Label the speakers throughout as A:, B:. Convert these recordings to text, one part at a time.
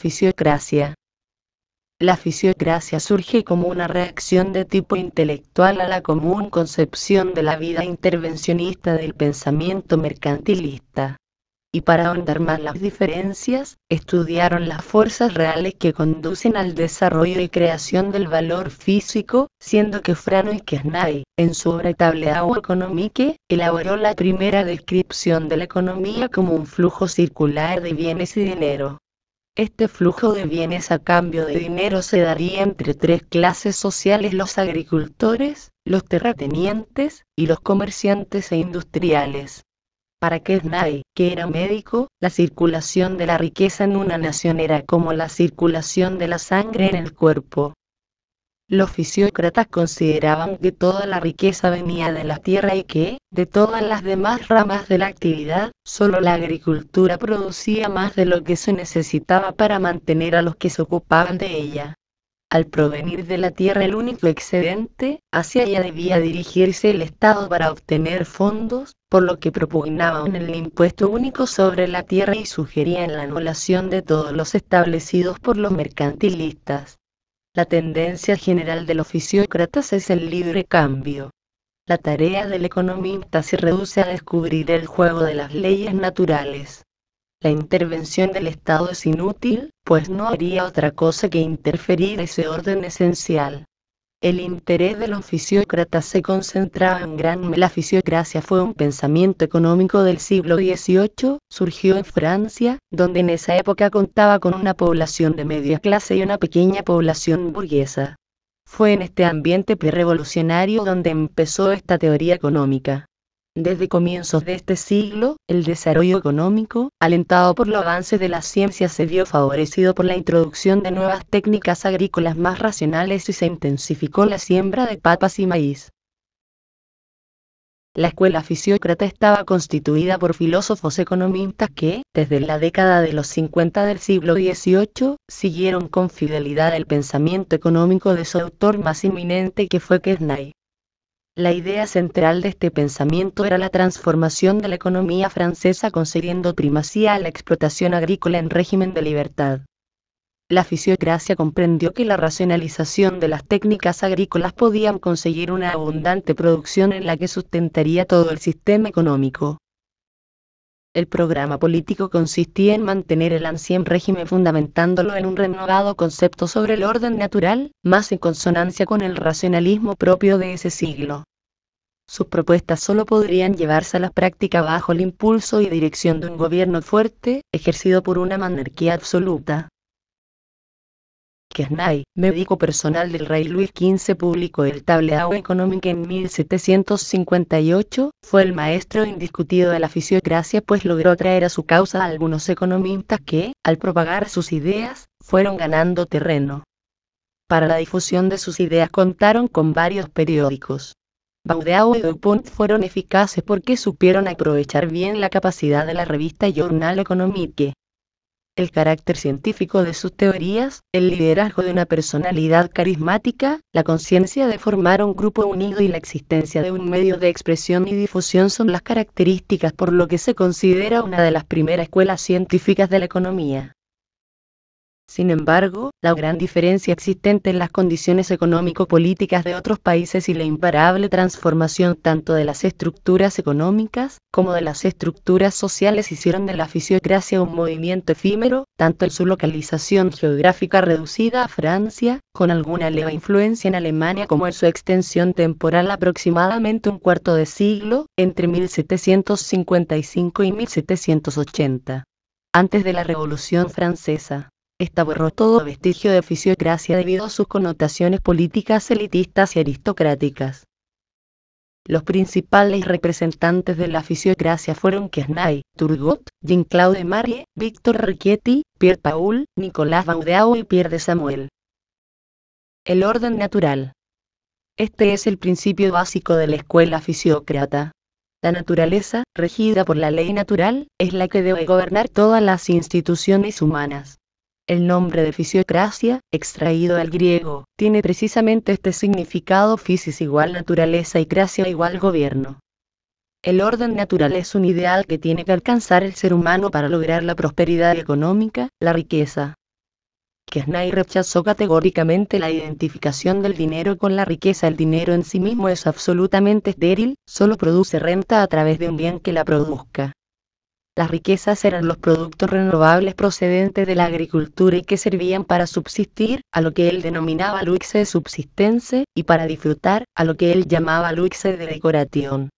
A: fisiocracia. La fisiocracia surge como una reacción de tipo intelectual a la común concepción de la vida intervencionista del pensamiento mercantilista. Y para ahondar más las diferencias, estudiaron las fuerzas reales que conducen al desarrollo y creación del valor físico, siendo que Friedrich Knight, en su obra Tableau Economique, elaboró la primera descripción de la economía como un flujo circular de bienes y dinero. Este flujo de bienes a cambio de dinero se daría entre tres clases sociales: los agricultores, los terratenientes, y los comerciantes e industriales. Para Knight, que era médico, la circulación de la riqueza en una nación era como la circulación de la sangre en el cuerpo. Los fisiócratas consideraban que toda la riqueza venía de la tierra y que, de todas las demás ramas de la actividad, solo la agricultura producía más de lo que se necesitaba para mantener a los que se ocupaban de ella. Al provenir de la tierra el único excedente, hacia ella debía dirigirse el Estado para obtener fondos, por lo que propugnaban el impuesto único sobre la tierra y sugerían la anulación de todos los establecidos por los mercantilistas. La tendencia general de los fisiócratas es el libre cambio. La tarea del economista se reduce a descubrir el juego de las leyes naturales. La intervención del Estado es inútil, pues no haría otra cosa que interferir ese orden esencial. El interés de los fisiócratas se concentraba en gran medida. La fisiocracia fue un pensamiento económico del siglo XVIII, surgió en Francia, donde en esa época contaba con una población de media clase y una pequeña población burguesa. Fue en este ambiente prerevolucionario donde empezó esta teoría económica. Desde comienzos de este siglo, el desarrollo económico, alentado por los avances de la ciencia, se vio favorecido por la introducción de nuevas técnicas agrícolas más racionales y se intensificó la siembra de papas y maíz. La escuela fisiócrata estaba constituida por filósofos economistas que, desde la década de los 50 del siglo XVIII, siguieron con fidelidad el pensamiento económico de su autor más eminente, que fue Knight. La idea central de este pensamiento era la transformación de la economía francesa, concediendo primacía a la explotación agrícola en régimen de libertad. La fisiocracia comprendió que la racionalización de las técnicas agrícolas podían conseguir una abundante producción en la que sustentaría todo el sistema económico. El programa político consistía en mantener el ancien régimen fundamentándolo en un renovado concepto sobre el orden natural, más en consonancia con el racionalismo propio de ese siglo. Sus propuestas solo podrían llevarse a la práctica bajo el impulso y dirección de un gobierno fuerte, ejercido por una monarquía absoluta. Knight, médico personal del rey Luis XV, publicó el Tableau Economique en 1758, fue el maestro indiscutido de la fisiocracia, pues logró traer a su causa a algunos economistas que, al propagar sus ideas, fueron ganando terreno. Para la difusión de sus ideas contaron con varios periódicos. Baudelaire y Dupont fueron eficaces porque supieron aprovechar bien la capacidad de la revista Journal Economique. El carácter científico de sus teorías, el liderazgo de una personalidad carismática, la conciencia de formar un grupo unido y la existencia de un medio de expresión y difusión son las características por lo que se considera una de las primeras escuelas científicas de la economía. Sin embargo, la gran diferencia existente en las condiciones económico-políticas de otros países y la imparable transformación tanto de las estructuras económicas, como de las estructuras sociales hicieron de la fisiocracia un movimiento efímero, tanto en su localización geográfica reducida a Francia, con alguna leve influencia en Alemania, como en su extensión temporal aproximadamente un cuarto de siglo, entre 1755 y 1780. Antes de la Revolución Francesa. Esta borró todo vestigio de fisiocracia debido a sus connotaciones políticas elitistas y aristocráticas. Los principales representantes de la fisiocracia fueron Knight, Turgot, Jean-Claude Marie, Victor Riquetti, Pierre Paul, Nicolas Baudelaire y Pierre de Samuel. El orden natural. Este es el principio básico de la escuela fisiócrata. La naturaleza, regida por la ley natural, es la que debe gobernar todas las instituciones humanas. El nombre de fisiocracia, extraído del griego, tiene precisamente este significado: physis igual naturaleza y cracia igual gobierno. El orden natural es un ideal que tiene que alcanzar el ser humano para lograr la prosperidad económica, la riqueza. Quesnay rechazó categóricamente la identificación del dinero con la riqueza. El dinero en sí mismo es absolutamente estéril, solo produce renta a través de un bien que la produzca. Las riquezas eran los productos renovables procedentes de la agricultura y que servían para subsistir, a lo que él denominaba luxe de subsistencia, y para disfrutar, a lo que él llamaba luxe de decoración.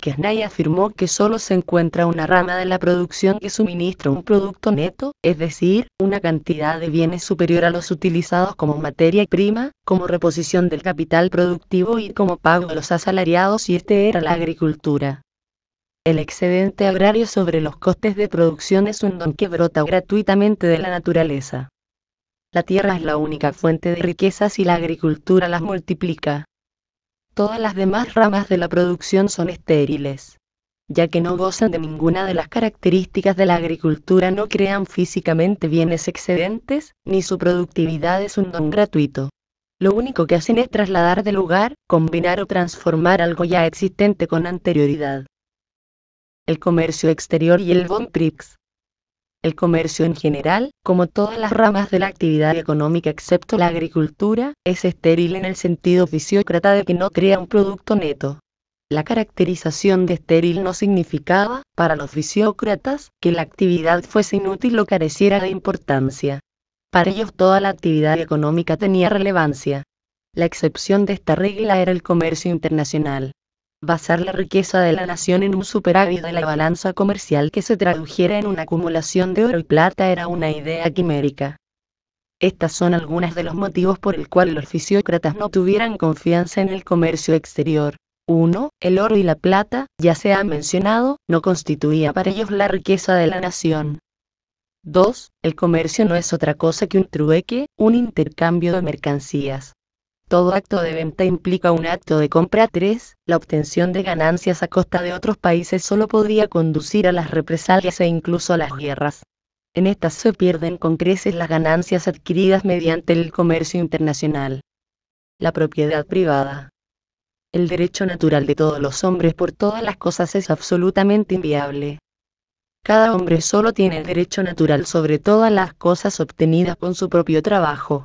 A: Quesnay afirmó que solo se encuentra una rama de la producción que suministra un producto neto, es decir, una cantidad de bienes superior a los utilizados como materia prima, como reposición del capital productivo y como pago de los asalariados, y este era la agricultura. El excedente agrario sobre los costes de producción es un don que brota gratuitamente de la naturaleza. La tierra es la única fuente de riquezas y la agricultura las multiplica. Todas las demás ramas de la producción son estériles, ya que no gozan de ninguna de las características de la agricultura, no crean físicamente bienes excedentes, ni su productividad es un don gratuito. Lo único que hacen es trasladar de lugar, combinar o transformar algo ya existente con anterioridad. El comercio exterior y el Bon Prix. El comercio en general, como todas las ramas de la actividad económica excepto la agricultura, es estéril en el sentido fisiócrata de que no crea un producto neto. La caracterización de estéril no significaba, para los fisiócratas, que la actividad fuese inútil o careciera de importancia. Para ellos toda la actividad económica tenía relevancia. La excepción de esta regla era el comercio internacional. Basar la riqueza de la nación en un superávit de la balanza comercial que se tradujera en una acumulación de oro y plata era una idea quimérica. Estas son algunos de los motivos por el cual los fisiócratas no tuvieran confianza en el comercio exterior. 1. El oro y la plata, ya se ha mencionado, no constituía para ellos la riqueza de la nación. 2. El comercio no es otra cosa que un trueque, un intercambio de mercancías. Todo acto de venta implica un acto de compra. 3. La obtención de ganancias a costa de otros países solo podría conducir a las represalias e incluso a las guerras. En estas se pierden con creces las ganancias adquiridas mediante el comercio internacional. La propiedad privada. El derecho natural de todos los hombres por todas las cosas es absolutamente inviable. Cada hombre solo tiene el derecho natural sobre todas las cosas obtenidas con su propio trabajo.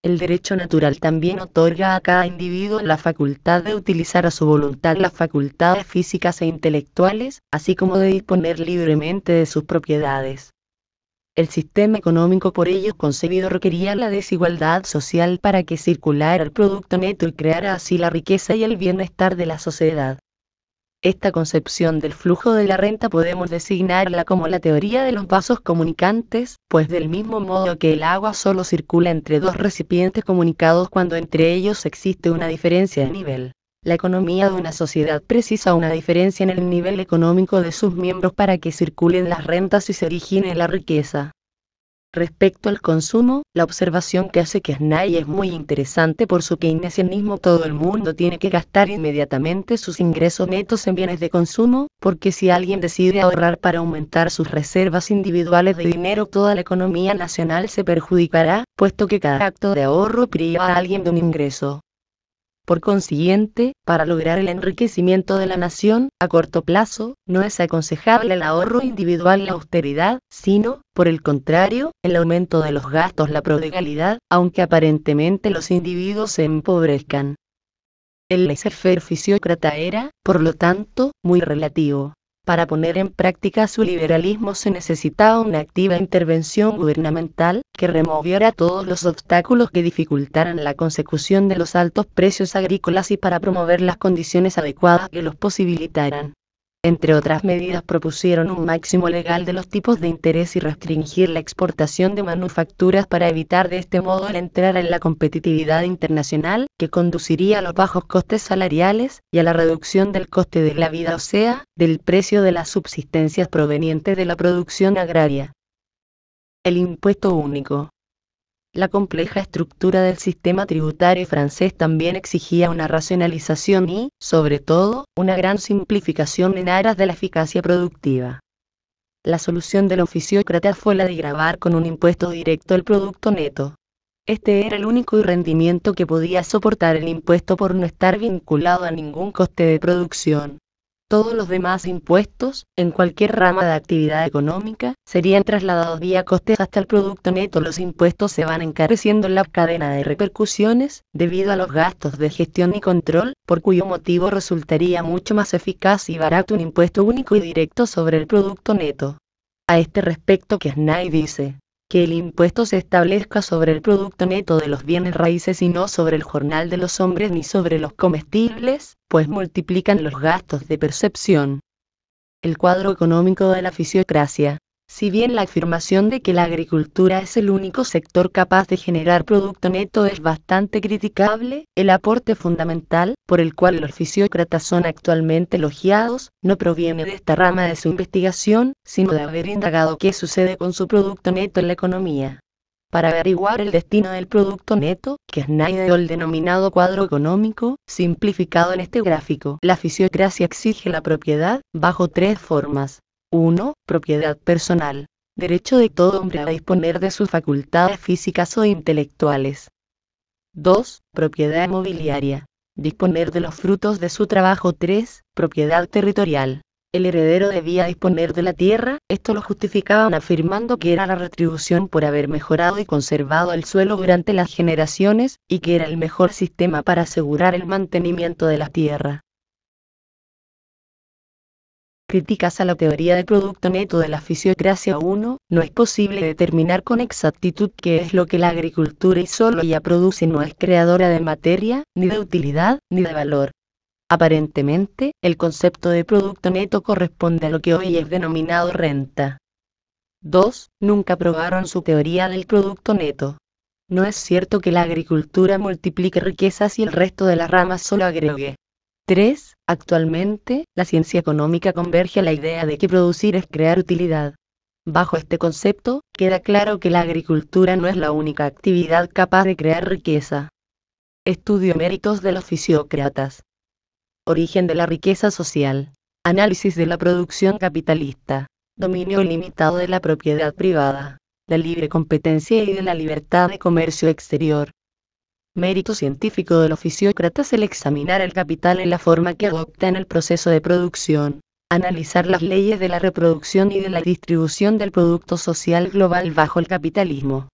A: El derecho natural también otorga a cada individuo la facultad de utilizar a su voluntad las facultades físicas e intelectuales, así como de disponer libremente de sus propiedades. El sistema económico por ello concebido requería la desigualdad social para que circulara el producto neto y creara así la riqueza y el bienestar de la sociedad. Esta concepción del flujo de la renta podemos designarla como la teoría de los vasos comunicantes, pues del mismo modo que el agua solo circula entre dos recipientes comunicados cuando entre ellos existe una diferencia de nivel. La economía de una sociedad precisa una diferencia en el nivel económico de sus miembros para que circulen las rentas y se origine la riqueza. Respecto al consumo, la observación que hace Quesnay es muy interesante por su keynesianismo. Todo el mundo tiene que gastar inmediatamente sus ingresos netos en bienes de consumo, porque si alguien decide ahorrar para aumentar sus reservas individuales de dinero, toda la economía nacional se perjudicará, puesto que cada acto de ahorro priva a alguien de un ingreso. Por consiguiente, para lograr el enriquecimiento de la nación, a corto plazo, no es aconsejable el ahorro individual y la austeridad, sino, por el contrario, el aumento de los gastos, la prodigalidad, aunque aparentemente los individuos se empobrezcan. El laissez-faire fisiócrata era, por lo tanto, muy relativo. Para poner en práctica su liberalismo se necesitaba una activa intervención gubernamental, que removiera todos los obstáculos que dificultaran la consecución de los altos precios agrícolas y para promover las condiciones adecuadas que los posibilitaran. Entre otras medidas propusieron un máximo legal de los tipos de interés y restringir la exportación de manufacturas para evitar de este modo el entrar en la competitividad internacional, que conduciría a los bajos costes salariales, y a la reducción del coste de la vida, o sea, del precio de las subsistencias provenientes de la producción agraria. El impuesto único. La compleja estructura del sistema tributario francés también exigía una racionalización y, sobre todo, una gran simplificación en aras de la eficacia productiva. La solución del fisiócrata fue la de gravar con un impuesto directo el producto neto. Este era el único rendimiento que podía soportar el impuesto por no estar vinculado a ningún coste de producción. Todos los demás impuestos, en cualquier rama de actividad económica, serían trasladados vía costes hasta el producto neto. Los impuestos se van encareciendo en la cadena de repercusiones, debido a los gastos de gestión y control, por cuyo motivo resultaría mucho más eficaz y barato un impuesto único y directo sobre el producto neto. A este respecto, Kiesnay dice que el impuesto se establezca sobre el producto neto de los bienes raíces y no sobre el jornal de los hombres ni sobre los comestibles, pues multiplican los gastos de percepción. El cuadro económico de la fisiocracia. Si bien la afirmación de que la agricultura es el único sector capaz de generar producto neto es bastante criticable, el aporte fundamental, por el cual los fisiócratas son actualmente elogiados, no proviene de esta rama de su investigación, sino de haber indagado qué sucede con su producto neto en la economía. Para averiguar el destino del producto neto, Kiesnay dio el denominado cuadro económico, simplificado en este gráfico. La fisiocracia exige la propiedad, bajo tres formas. 1. Propiedad personal. Derecho de todo hombre a disponer de sus facultades físicas o intelectuales. 2. Propiedad mobiliaria. Disponer de los frutos de su trabajo. 3. Propiedad territorial. El heredero debía disponer de la tierra, esto lo justificaban afirmando que era la retribución por haber mejorado y conservado el suelo durante las generaciones, y que era el mejor sistema para asegurar el mantenimiento de la tierra. Críticas a la teoría del producto neto de la fisiocracia. 1. No es posible determinar con exactitud qué es lo que la agricultura y solo ella produce. No es creadora de materia, ni de utilidad, ni de valor. Aparentemente, el concepto de producto neto corresponde a lo que hoy es denominado renta. 2. Nunca probaron su teoría del producto neto. No es cierto que la agricultura multiplique riquezas y el resto de las ramas solo agregue. 3. Actualmente, la ciencia económica converge a la idea de que producir es crear utilidad. Bajo este concepto, queda claro que la agricultura no es la única actividad capaz de crear riqueza. Estudio méritos de los fisiócratas. Origen de la riqueza social. Análisis de la producción capitalista. Dominio ilimitado de la propiedad privada. La libre competencia y de la libertad de comercio exterior. Mérito científico de los fisiócratas. El examinar el capital en la forma que adopta en el proceso de producción. Analizar las leyes de la reproducción y de la distribución del producto social global bajo el capitalismo.